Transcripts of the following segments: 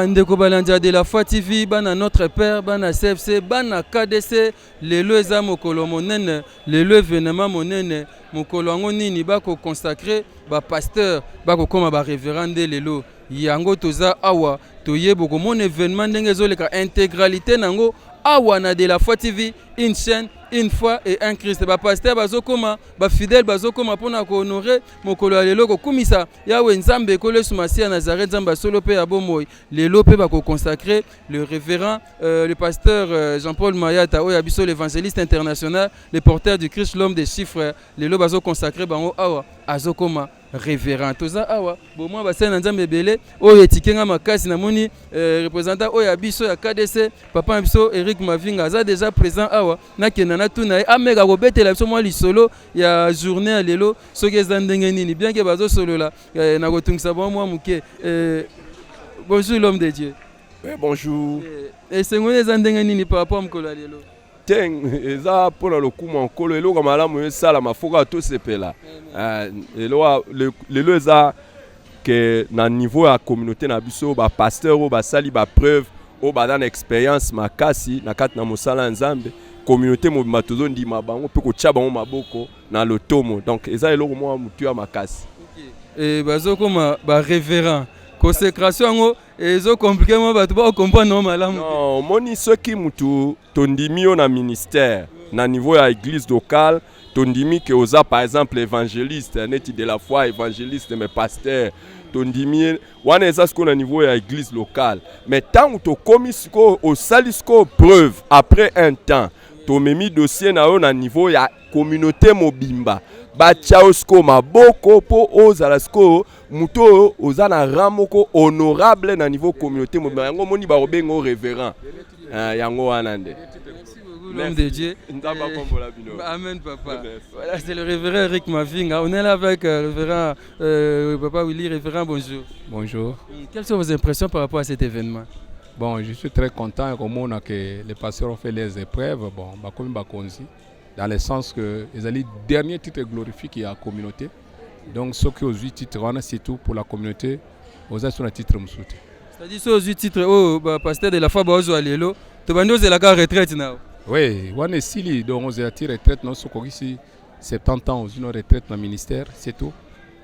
Ndeko Balandia de la Foi TV, bana notre père, bana CFC, bana KDC, lelo eza mokolo monene, lelo événement monene, mokolo yango nini bako consacrer ba pasteur, bako koma ba révérend lelo. Yango toza awa, toyebo ko mon événement ndenge ezoleka intégralité nango awa na de la Foi TV, une chaîne, une foi et un Christ. Ba pasteur bazokoma, ba fidèle bazokoma pona ko honorer mokolo lelo ko kumisa yawe nzambe ko le sumasi Nazareth nzamba solo pe abomoy. Lelo pe bako consacrer le révérend le pasteur Jean-Paul Mayata oya biso l'évangéliste international, le porteur du Christ, l'homme des chiffres. Lelo bazo consacrer bango awa azokoma révérend toza awa bo moi basé na nzambe belé oyo etikenga makasi na moni représentant oyo biso ya KDC papa biso Eric Mavinga aza déjà présent awa na kena na tuna ameka ko betela biso moi lisolo ya journée ya lelo soki eza ndenge nini bien que bazo solo la na ko tungisa bon moi muke bonjour l'homme de Dieu. Bonjour. Et c'est ngone eza ndenge nini par rapport mkola lelo Teng eza pona lokuma nkolo eloko malamu esala mafoka to sepela lelo eza que na niveau ya communauté na biso ba pasteur o ba sali ba preuve o ba dans expérience makasi na kati na mosala nzambe communauté mobimba tozo ndima bango pe ko tia bango maboko na lotomo donc eza eloko mwa mutu ya makasi. Et bazokoma ba révérend consécration ngo ezo compliqué mo bato ba comprendre no malamu. Non, moni soki mutu tondimi yo na ministère na niveau ya église locale tondimi que oza par exemple évangéliste neti de la foi évangéliste mais pasteur tondimi wana eza siko na niveau ya église locale mais tant to komi siko o salisco preuve après un temps to memi dossier na yo na niveau ya communauté mobimba batia osko maboko po ozala siko muto oza na ramoko honorable na niveau communauté mobimba yango moni ba obengo révérend yango wana nde. L'homme de Dieu. Amen papa. Voilà, c'est le révérend Eric Mavinga. On est là avec le révérend papa Willy. Révérend, bonjour. Bonjour. Quelles sont vos impressions par rapport à cet événement? Bon, je suis très content que les pasteurs ont fait les épreuves. Bon, comme dans le sens que les alliés dernier titre glorifié qui est la communauté. Donc, ceux qui ont 8 titres, c'est tout pour la communauté. Aux autres, un titre moussouté. C'est-à-dire, ceux qui ont 8 titres, oh, pasteur de la foi, Baozo Alélo, tu vas nous la retraite now. Oui, on est ici, donc on a tiré retraite, nous sommes ici 70 ans, on a retraite dans le ministère, c'est tout.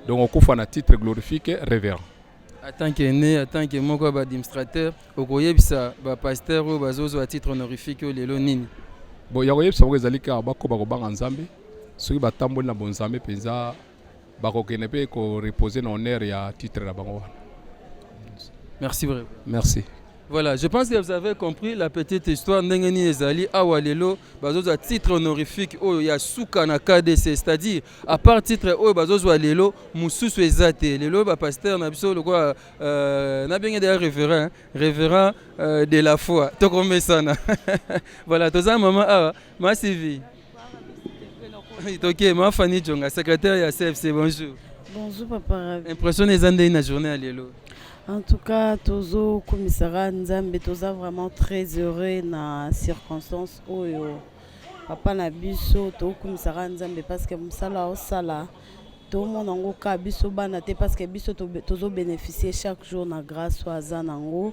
Donc on couvre un titre glorifique révérend. En tant qu'aîné, en tant que moi, administrateur, au courrier, ça, pasteur, bazozo à titre honorifique, les lonini. Bon, il y a des gens qui ont été en Zambie, ceux qui ont été en Zambie, ils ont reposé dans l'honneur et à titre de Bango. Merci vraiment. Merci. Voilà, je pense que vous avez compris la petite histoire. Ndengeni ezali awalelo bazozo à titre honorifique o ya suka na KDC, c'est-à-dire à part titre o bazozo alelo mususu ezate lelo ba pasteur na biso le quoi na bien des révérend révérend de la foi. Tokome sana. Voilà, toza maman ah ma CV. OK, ma Fanny Djonga, secrétaire ya CFC, bonjour. Bonjour papa. Impression ezande na journée à lelo. En tout cas, Tozo Komisara Nzambe Toza vraiment très heureux na circonstances oyo. Papa na biso to Komisara Nzambe parce que musala o sala to monango ka biso bana te parce que biso tozo bénéficier chaque jour na grâce wa zanango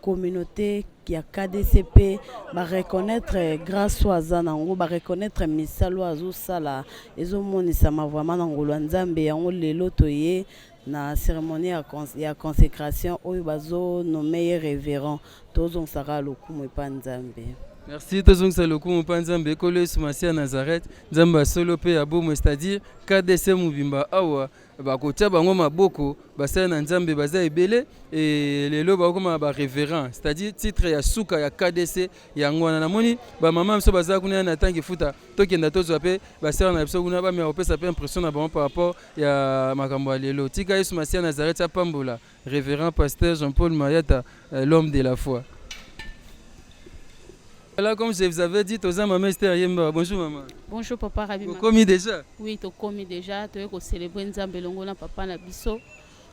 communauté qui a KDCP ba reconnaître grâce wa zanango ba reconnaître misalo azo sala ezo monisa ma vraiment nango Nzambe yango lelo toye na cérémonie ya consécration oyo bazo nommé révérend tozong sara lokumu pa Nzambe. Merci tozong sara lokumu pa Nzambe ko le sumasi Nazareth Nzamba solo pe abomo, c'est-à-dire KDC mubimba awa bakotia bango maboko basala na Nzambe baza ebele et lelo bakoma ba révérend, c'est-à-dire titre ya suka ya KDC yango na moni ba mama mso baza kuna na tangi futa tokenda tozo pe basala na biso kuna ba me opesa pe impression na bon par rapport ya makambo ya lelo tika Yesu Masia Nazareth apambola révérend pasteur Jean-Paul Mayata, l'homme de la foi. Voilà, comme je vous avais dit, Toza Maman Esther Yemba. Bonjour maman. Bonjour papa Rabi. Vous commis déjà? Oui, tu commis déjà. Tu es célébrer Nzambe longo na papa na biso.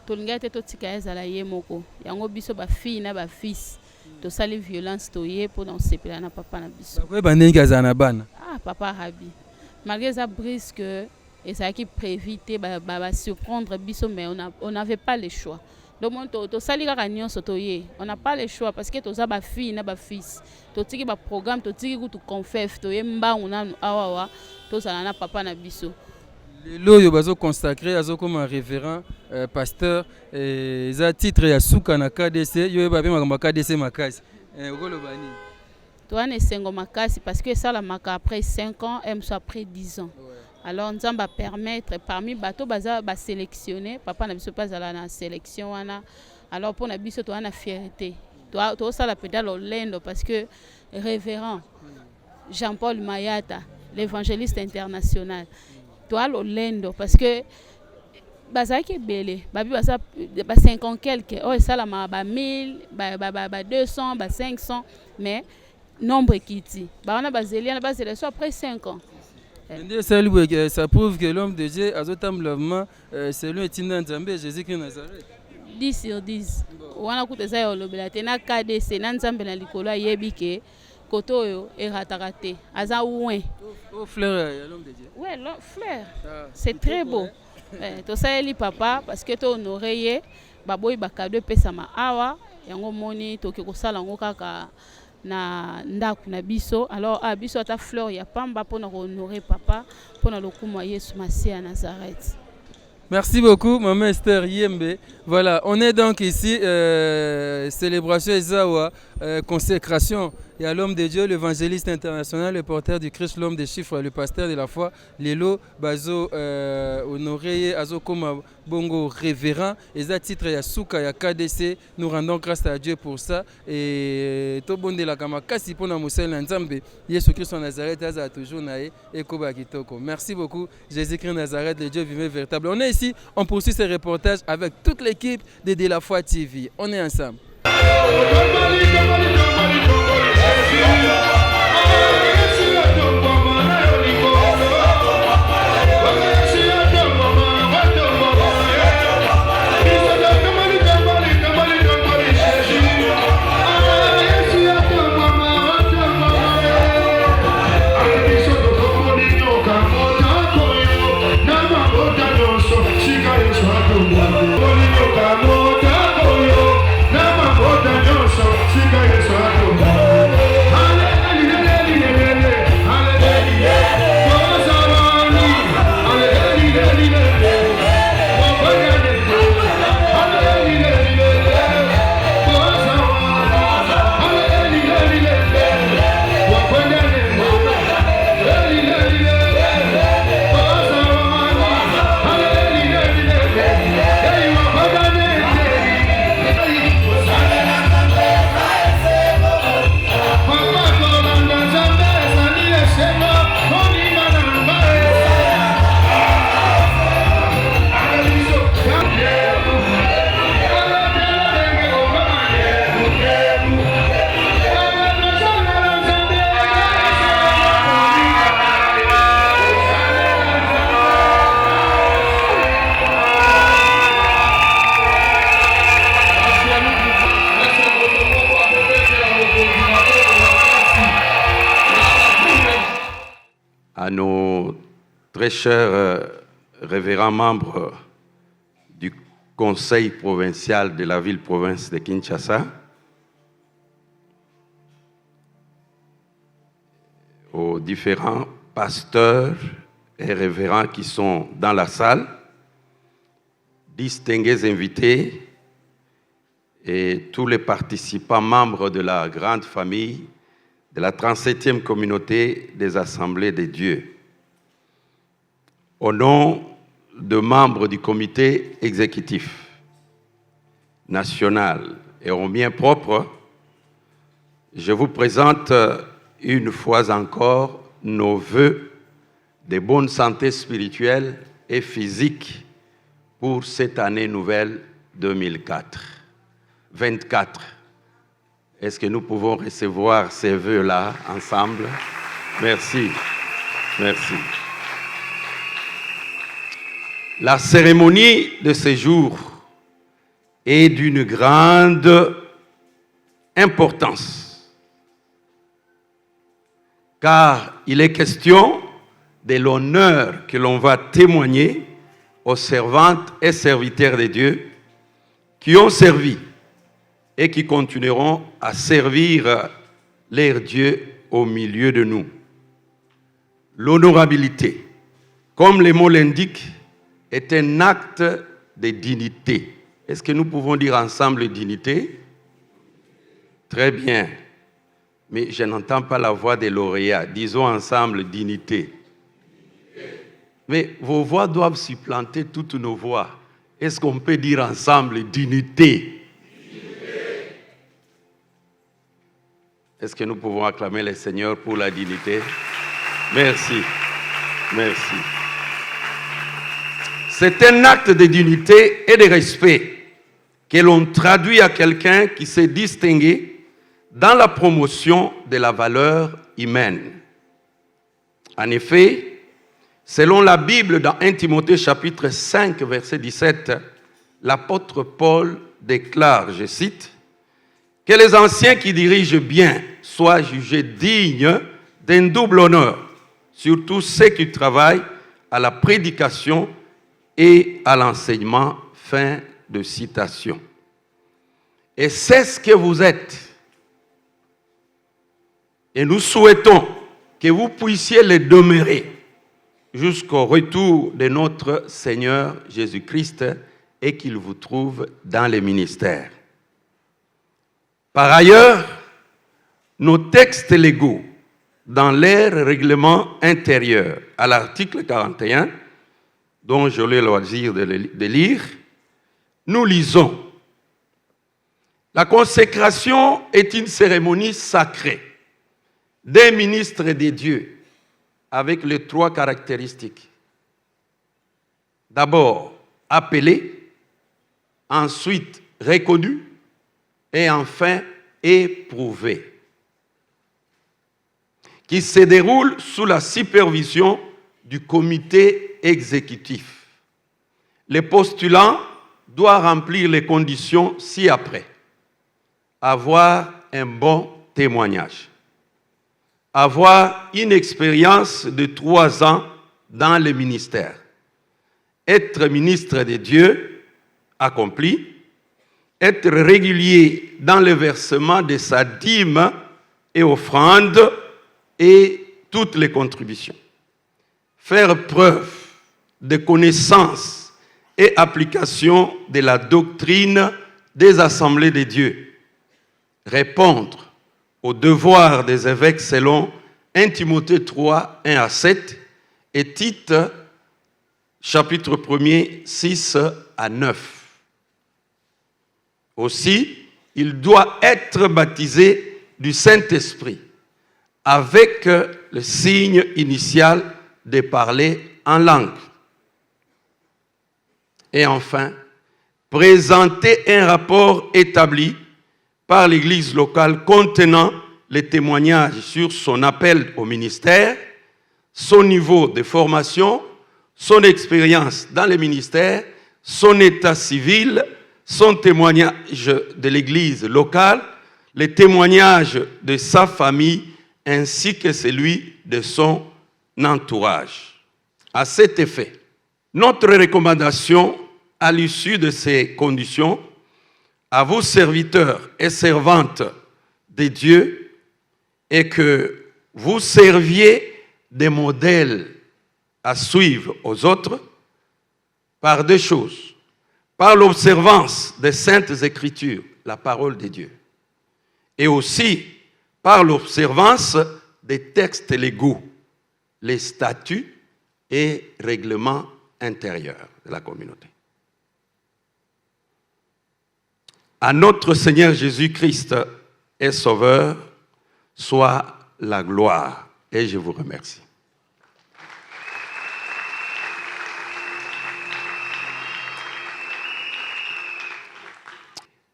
Tu linga te to tika ezala yemoko. Yango biso ba fille na ba fils. To sali violence to ye pour dans sepela na papa na biso. Ba banengi azana bana. Ah papa Rabi. Malgré ça brise que et ça qui prévité ba surprendre biso mais on n'avait pas le choix. Donc to sali kaka nyonso to ye. On n'a pas le choix parce que to za ba fille na ba fils. To tiki ba programme to tiki ku confef to ye mbangu na awawa to zala na papa na biso. Lelo yo bazo consacré azo comme un révérend pasteur za titre ya suka na KDC yo ba bien makamba KDC makasi. Okolo bani. To ane sengo makasi parce que ça la maka après 5 ans et soit après 10 ans. Ouais. Alors nous va permettre parmi bateau baza ba sélectionner papa na biso pas la na sélection wana. Alors pour na biso to ana fierté. To ça la pédale au lendo parce que révérend Jean-Paul Mayata, l'évangéliste international. Toi lendo parce que bazaki belé babi basa ba 50 quelque oh ça la ba 1000 ba 200 ba 500 mais nombre kiti ba on a bazeli na bazeli soit après 5 ans. Ça prouve que l'homme de Dieu a totalement selon Etina Nzambe Jésus qui Nazareth 10 sur 10 wana kuteza yo lobela tena KDC na Nzambe na likolo yebike koto yo eratakate aza ouin au fleur l'homme de Dieu. Ouais, fleur. C'est très beau. To saeli papa parce que to honoré baboy bakado pesa ma awa yango moni to ke ko sala ngo kaka na ndaku na biso alors biso ata fleur ya pamba pour honorer papa pour na lokumu Yesu Masia à Nazareth. Merci beaucoup, Maman Esther Yembe. Voilà, on est donc ici, célébration Ezawa, consécration. Il y a l'homme de Dieu, l'évangéliste international, le porteur du Christ, l'homme des chiffres, le pasteur de la foi, Lelo, Bazo, Honoré, Azo Koma, Bongo, révérend. Et ça, titre, il y a Souka, il y a KDC. Nous rendons grâce à Dieu pour ça. Et tout bon de la Kamakasi, pour Namoussel, Nzambe, Yesu Christ en Nazareth, Aza toujours Naé, et Koba Kitoko. Merci beaucoup, Jésus-Christ Nazareth, le Dieu vivant véritable. On est ici, on poursuit ce reportage avec toute l'équipe de La Foi TV. On est ensemble. À nos très chers révérends membres du Conseil provincial de la ville-province de Kinshasa, aux différents pasteurs et révérends qui sont dans la salle, distingués invités et tous les participants membres de la grande famille de la 37e communauté des Assemblées de Dieu. Au nom de membres du comité exécutif national et au mien propre, je vous présente une fois encore nos vœux de bonne santé spirituelle et physique pour cette année nouvelle 2024. Est-ce que nous pouvons recevoir ces vœux-là ensemble? Merci. Merci. La cérémonie de ce jour est d'une grande importance, car il est question de l'honneur que l'on va témoigner aux servantes et serviteurs de Dieu qui ont servi et qui continueront à servir leur Dieu au milieu de nous. L'honorabilité, comme le mot l'indique, est un acte de dignité. Est-ce que nous pouvons dire ensemble dignité? Très bien. Mais je n'entends pas la voix des lauréats. Disons ensemble dignité. Mais vos voix doivent supplanter toutes nos voix. Est-ce qu'on peut dire ensemble dignité? Est-ce que nous pouvons acclamer le Seigneur pour la dignité? Merci. Merci. C'est un acte de dignité et de respect que l'on traduit à quelqu'un qui s'est distingué dans la promotion de la valeur humaine. En effet, selon la Bible, dans 1 Timothée chapitre 5, verset 17, l'apôtre Paul déclare, je cite, « Que les anciens qui dirigent bien soient jugés dignes d'un double honneur, surtout ceux qui travaillent à la prédication et à l'enseignement. » Fin de citation. Et c'est ce que vous êtes. Et nous souhaitons que vous puissiez le demeurer jusqu'au retour de notre Seigneur Jésus-Christ et qu'il vous trouve dans les ministères. Par ailleurs, nos textes légaux, dans leur règlement intérieur, à l'article 41, dont j'ai le loisir de lire, nous lisons « La consécration est une cérémonie sacrée des ministres de Dieu avec les trois caractéristiques. D'abord, appelé, ensuite reconnu et enfin éprouvé, qui se déroule sous la supervision du comité exécutif. Le postulant doit remplir les conditions ci-après. Avoir un bon témoignage. Avoir une expérience de 3 ans dans le ministère. Être ministre de Dieu accompli. Être régulier dans le versement de sa dîme et offrande et toutes les contributions. Faire preuve de connaissance et application de la doctrine des assemblées de Dieu. Répondre aux devoirs des évêques selon 1 Timothée 3, 1 à 7 et Tite, chapitre 1er, 6 à 9. Aussi, il doit être baptisé du Saint-Esprit avec le signe initial de parler en langue. Et enfin, présenter un rapport établi par l'Église locale contenant les témoignages sur son appel au ministère, son niveau de formation, son expérience dans le ministère, son état civil, son témoignage de l'Église locale, les témoignages de sa famille ainsi que celui de son entourage. À cet effet, notre recommandation à l'issue de ces conditions à vous serviteurs et servantes de Dieu est que vous serviez des modèles à suivre aux autres par 2 choses. Par l'observance des saintes écritures, la parole de Dieu, et aussi par l'observance des textes légaux, les statuts et règlements intérieurs de la communauté. À notre Seigneur Jésus-Christ et Sauveur, soit la gloire. Et je vous remercie.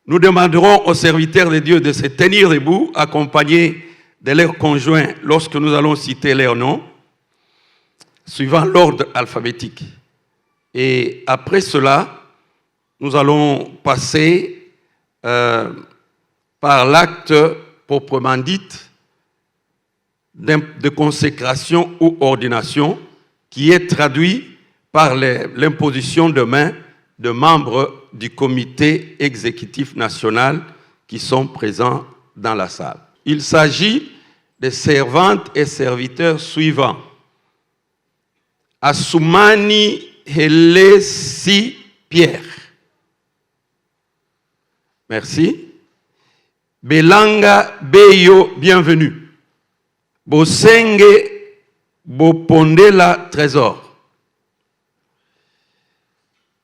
Nous demanderons aux serviteurs de Dieu de se tenir debout, accompagnés de leurs conjoints lorsque nous allons citer leurs noms, suivant l'ordre alphabétique. Et après cela, nous allons passer par l'acte proprement dit de consécration ou ordination qui est traduit par l'imposition de main de membres du comité exécutif national qui sont présents dans la salle. Il s'agit des servantes et serviteurs suivants. Assoumani Helesi Pierre. Merci. Belanga Beyo, bienvenue. Bosenge Bopondela Trésor.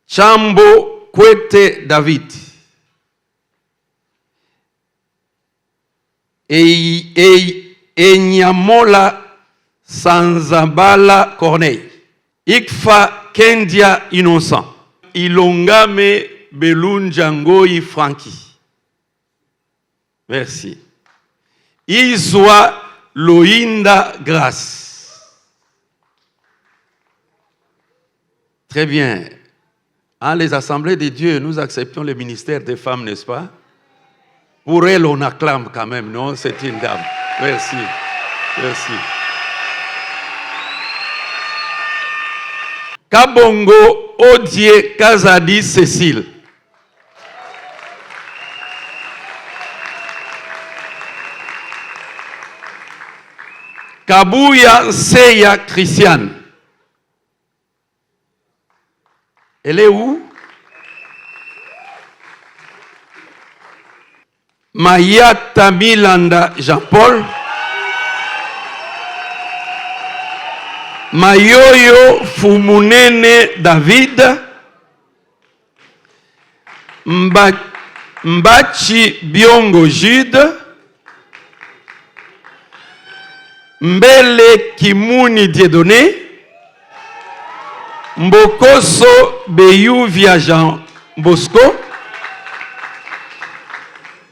Chambo Kwete David. Enyamola Sanzabala Corneille. Ikfa Kendia Innocent. Ilongame Belunjangoi Frankie. Merci. Izwa Loinda Grace. Très bien. Dans les assemblées de Dieu, nous acceptons le ministère des femmes, n'est-ce pas? Pour elle, on acclame quand même, non? C'est une dame. Merci. Merci. Kabongo Odie Kazadi Cécile. Kabuya Seya Christiane. Elle est où? Maya Tamilanda Jean-Paul. Mayoyo Fumunene David. Mbachi Biongo Jude. Mbele Kimuni Dieudonné. Mbokoso Beyuvia Jean Bosco.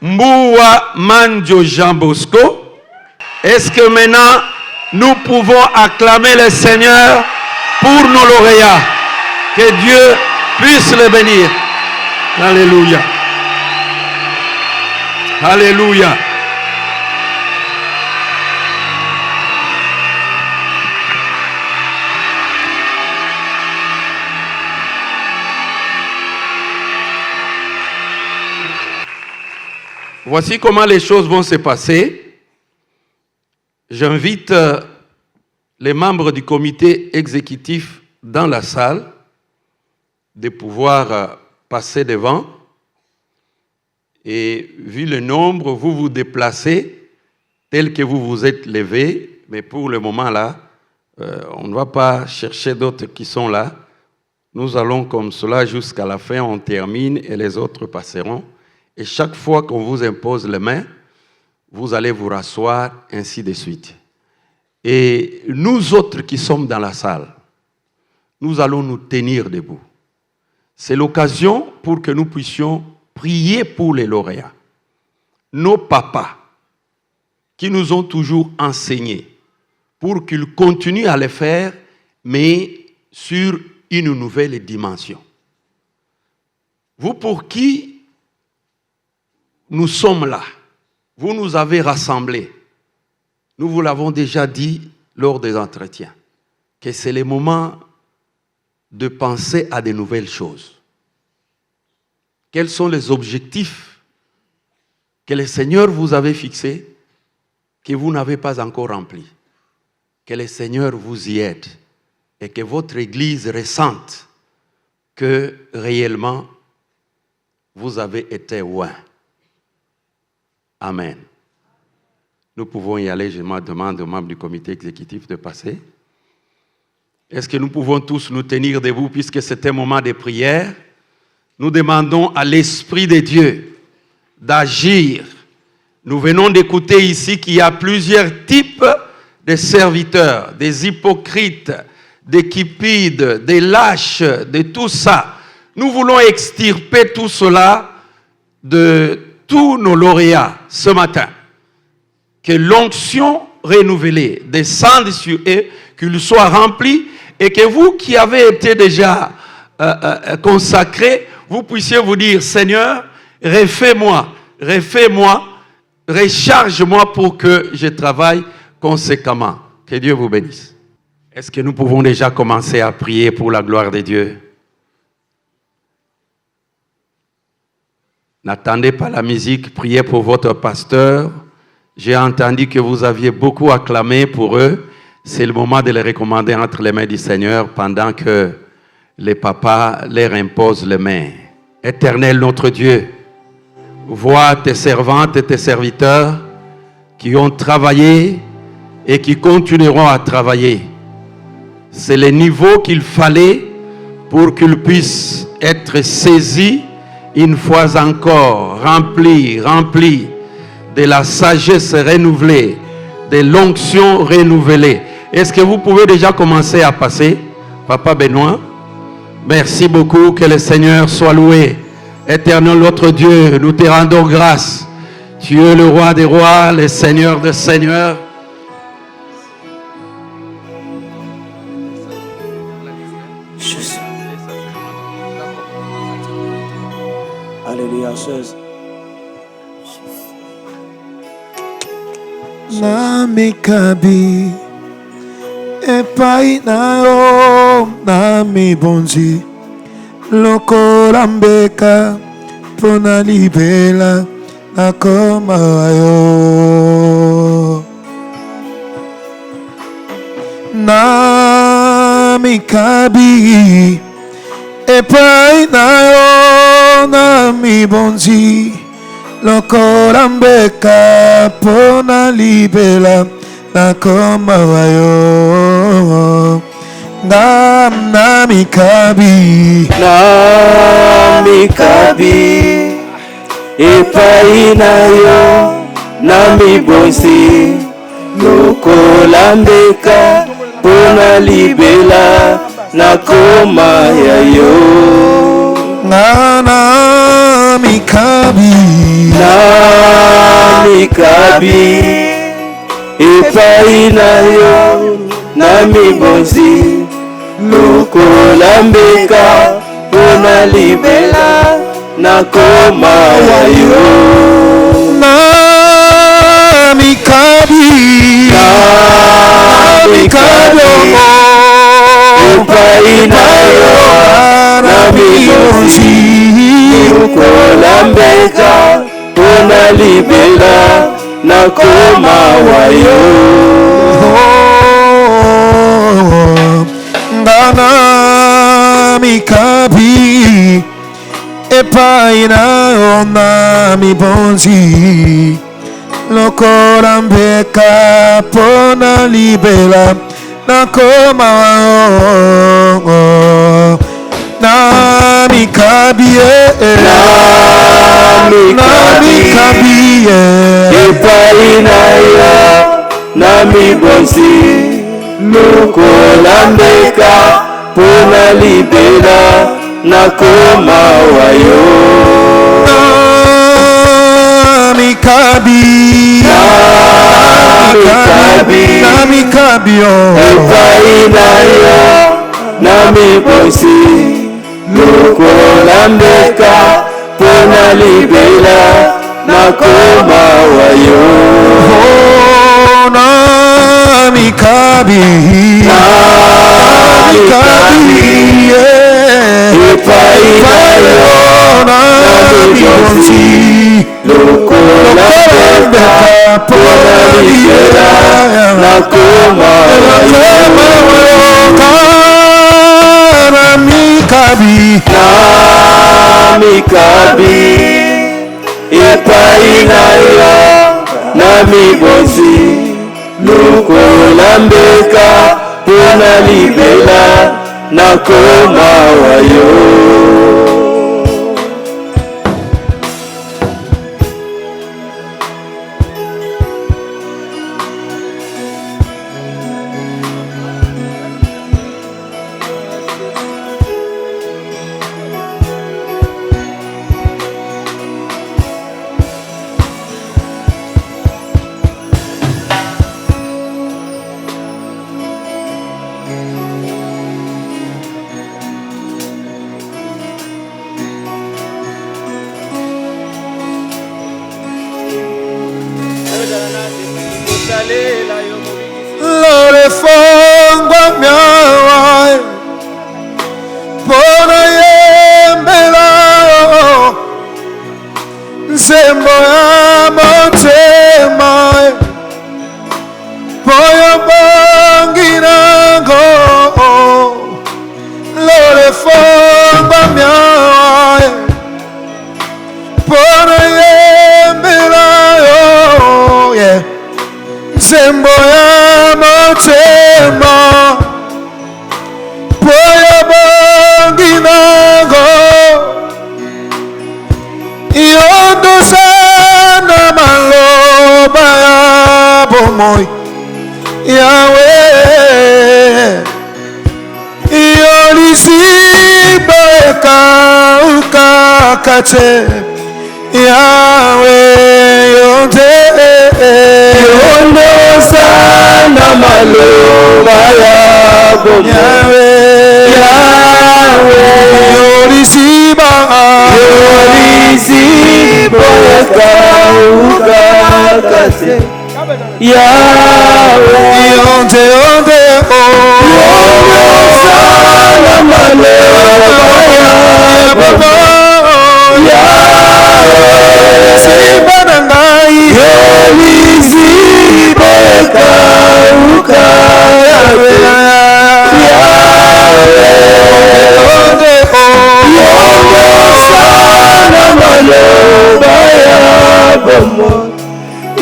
Mboua Manjo Jean Bosco. Est-ce que maintenant nous pouvons acclamer le Seigneur pour nos lauréats? Que Dieu puisse les bénir. Alléluia. Alléluia. Voici comment les choses vont se passer. J'invite les membres du comité exécutif dans la salle de pouvoir passer devant. Et vu le nombre, vous vous déplacez tel que vous vous êtes levé. Mais pour le moment là, on ne va pas chercher d'autres qui sont là. Nous allons comme cela jusqu'à la fin, on termine et les autres passeront. Et chaque fois qu'on vous impose les mains, vous allez vous rasseoir, ainsi de suite. Et nous autres qui sommes dans la salle, nous allons nous tenir debout. C'est l'occasion pour que nous puissions prier pour les lauréats. Nos papas, qui nous ont toujours enseigné, pour qu'ils continuent à le faire, mais sur une nouvelle dimension. Vous pour qui nous sommes là, vous nous avez rassemblés. Nous vous l'avons déjà dit lors des entretiens, que c'est le moment de penser à de nouvelles choses. Quels sont les objectifs que le Seigneur vous avait fixés, que vous n'avez pas encore remplis? Que le Seigneur vous y aide et que votre Église ressente que réellement vous avez été loin. Amen. Nous pouvons y aller. Je demande aux membres du comité exécutif de passer. Est-ce que nous pouvons tous nous tenir debout puisque c'est un moment de prière? Nous demandons à l'Esprit de Dieu d'agir. Nous venons d'écouter ici qu'il y a plusieurs types de serviteurs, des hypocrites, des cupides, des lâches, de tout ça. Nous voulons extirper tout cela de tous nos lauréats ce matin. Que l'onction renouvelée descende sur eux, qu'ils soient remplis et que vous qui avez été déjà consacrés, vous puissiez vous dire: Seigneur, refais-moi, recharge-moi pour que je travaille conséquemment. Que Dieu vous bénisse. Est-ce que nous pouvons déjà commencer à prier pour la gloire de Dieu? N'attendez pas la musique, priez pour votre pasteur. J'ai entendu que vous aviez beaucoup acclamé pour eux. C'est le moment de les recommander entre les mains du Seigneur pendant que les papas leur imposent les mains. Éternel notre Dieu, vois tes servantes et tes serviteurs qui ont travaillé et qui continueront à travailler. C'est le niveau qu'il fallait pour qu'ils puissent être saisis une fois encore, remplis de la sagesse renouvelée, de l'onction renouvelée. Est-ce que vous pouvez déjà commencer à passer, Papa Benoît? Merci beaucoup, que le Seigneur soit loué. Éternel notre Dieu, nous te rendons grâce. Tu es le roi des rois, le Seigneur des seigneurs. Alléluia, chaise. Namikabi epai na yo nami bonzi lokola mbeka pona libela nakoma yo namikabi epai na yo nami bonzi lokola mbeka pona libela nakoma yo namikabi epai na yo nami bonzi lokola mbeka pona libela nakoma yo namikabi epai na yo nami bonzi lokola mbeka pona libela nakoma yo namikabi epai na yo nami bonzi lokola mbeka pona libela nakoma yo namikabi epai na yo nami bonzi lokola mbeka pona libela nakoma yo namikabi epai na yo nami bonzi lokola mbeka pona libela nakoma yo namikabi epai na yo nami bonzi lokola mbeka pona libela nakoma yo namikabi epai na yo nami bonzi lokola mbeka pona libela nakoma yo namikabi epai na yo nami bonzi lokola mbeka pona libela nakoma yo Lore fongwa miawai pona yembela ya motema poyo banginango lore fomba miae pone yembela yo yeah sembo ya motema poyo banginango yondo sana maloba ya bomoy Yahweh yolisiboka ukakate Yahweh yonde yondo sana maloba ya bomoy Yahweh yolisiboka ukakate Yahweh yonde yonde oh sana maloba Yahweh sibanangai yolisiboka ukakate Yahweh sana maloba ya bomo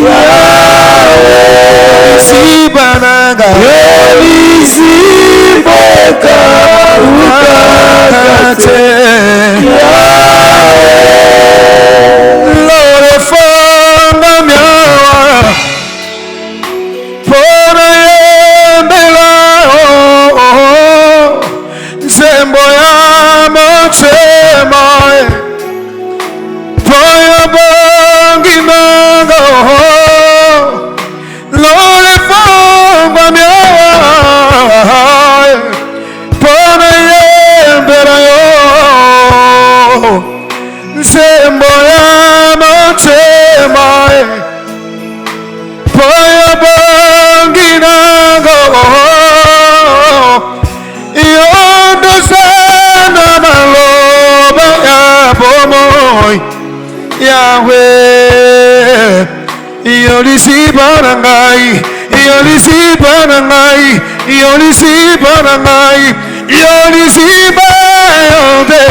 Yahweh sibananga yolisiboka ukakate Yahweh lore fanga miawa pona yembela nsembo ya motema poyo banginango lore fanga miawa pona yembela yo nsembo ya motema poyo banginango yondo sana maloba ya bomoy Yahweh yolisibanangai yolisibanangai yolisibanangai yolisibayonde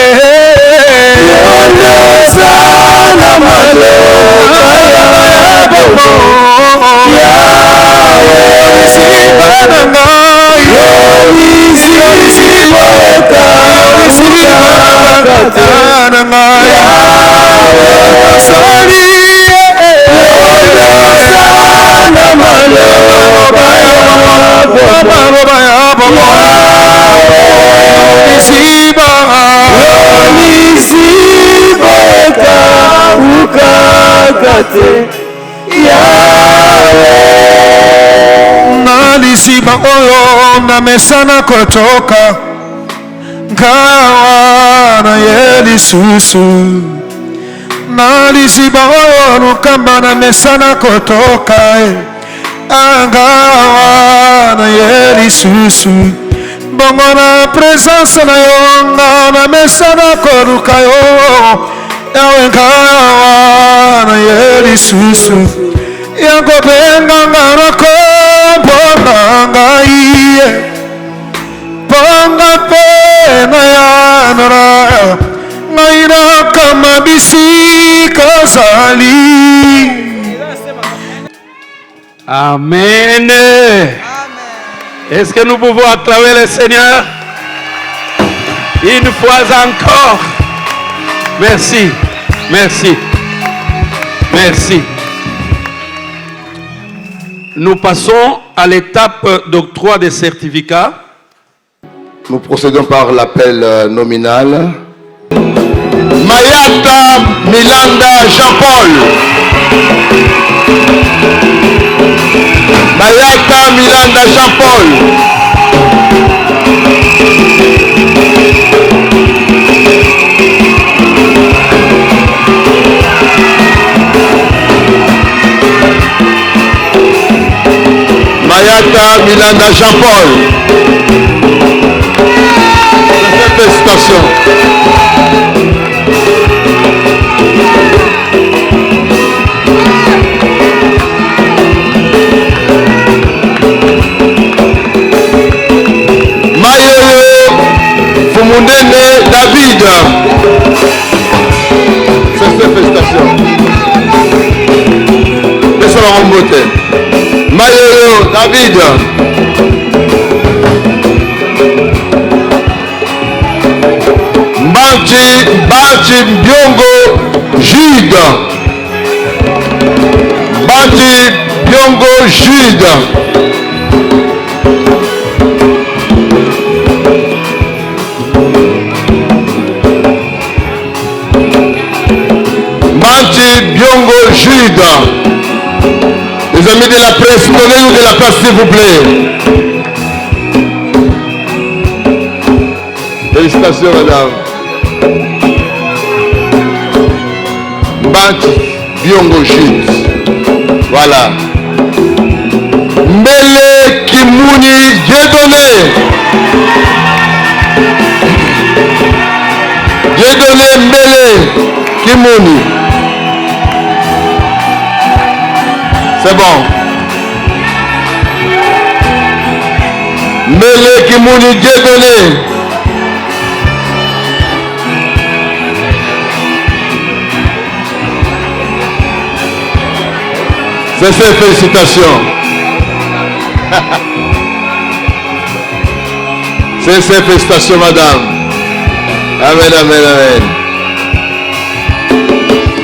yondo sana maloba ya bomoy Yahweh yolisibanangai yolisiboka yolisibanangai Yahweh soli sana maloba ya bomoy yolisiboka ukakate Yahweh nalisiba oyo na mesana kotoka ngawa na yelisusu nalisiba oyo nukamba na mesana kotoka angawa na yelisusu bongo na presence na yo na mesana koruka yo yawe ngawa na yelisusu yakobenga ngarako bona ngai ponga pena yanora ngaira kama bisika sali Amen. Est-ce que nous pouvons acclamer le Seigneur une fois encore? Merci, merci, merci. Nous passons à l'étape d'octroi des certificats. Nous procédons par l'appel nominal. Mayata Milanda Jean-Paul. Mayata Milanda Jean-Paul. Mayata Milanda Jean-Paul. Félicitations. Rombote. Mayoyo, David. Bati Biongo, Jude. Bati Biongo, Jude. Biongo Jude. Les amis de la presse, donnez-nous de la place s'il vous plaît. Félicitations madame. Banti Biongo Jude. Voilà. Mbele Kimouni Dieudonné. Dieudonné Mbele Kimouni. C'est bon. Mbele Kimouni Dieudonné. C'est ces félicitations. C'est ces félicitations, madame. Amen, amen, amen.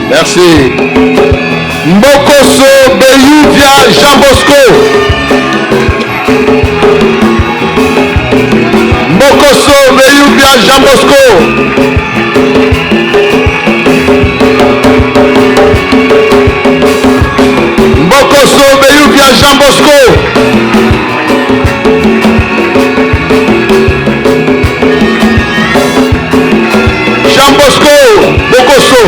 Merci. Mbokoso Beyouvia Jean Bosco. Mbokoso Beyouvia Jean Bosco. Mbokoso Beyouvia Jean Bosco. Jean Bosco Bokoso.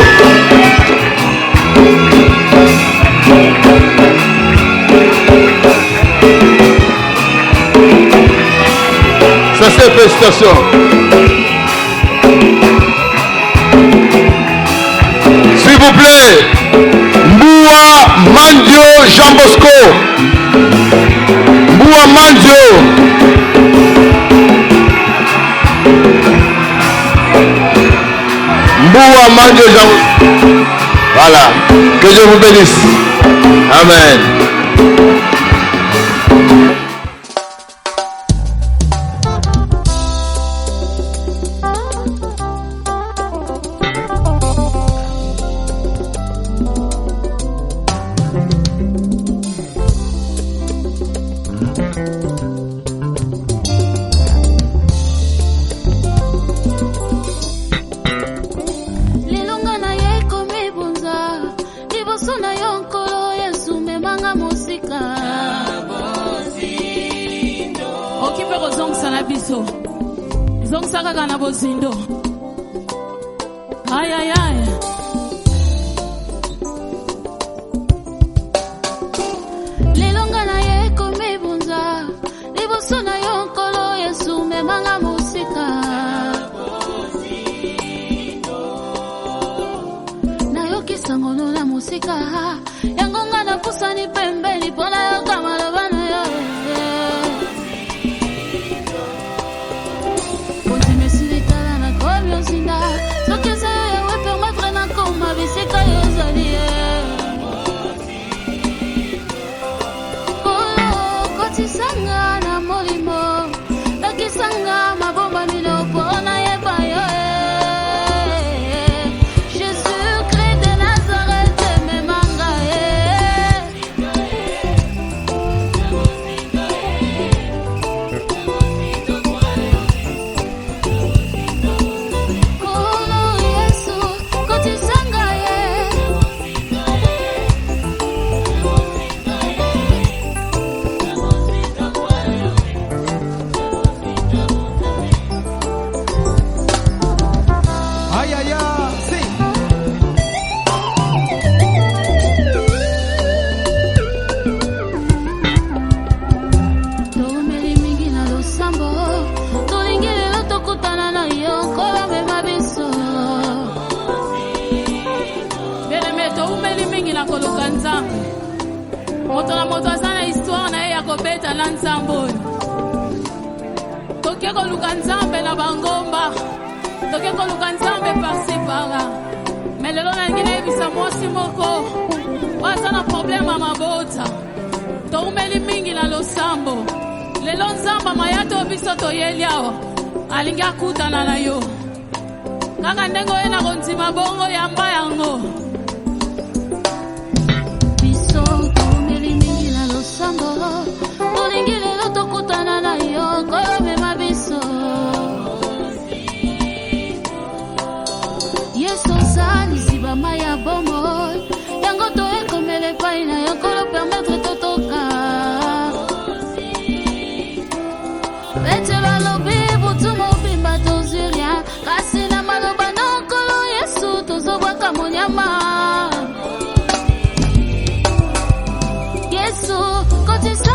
Ça c'est félicitations. S'il vous plaît, Mboua Mandio Jean Bosco. Mboua Mandio. Mboua Mandio Jean Bosco. Voilà. Que Dieu vous bénisse. Amen. Mais le long de la Guinée, il s'est moi aussi moko. problème à mabota toumeli mingi na losambo lelo nzamba mayato biso toyeli awa alingi akutana na yo kaka ndenge oye na kondima bongo yamba yango biso toumeli mingi na losambo tolingi lelo tokutana na yo kolomema biso yesu osalisi bamaya bomo yango toekomele epai na yo kolo permettre totoka petelo alobi butu mobimba tozwi rien kasi na maloba nokolo yesu tozobwaka monyama yesu kotisa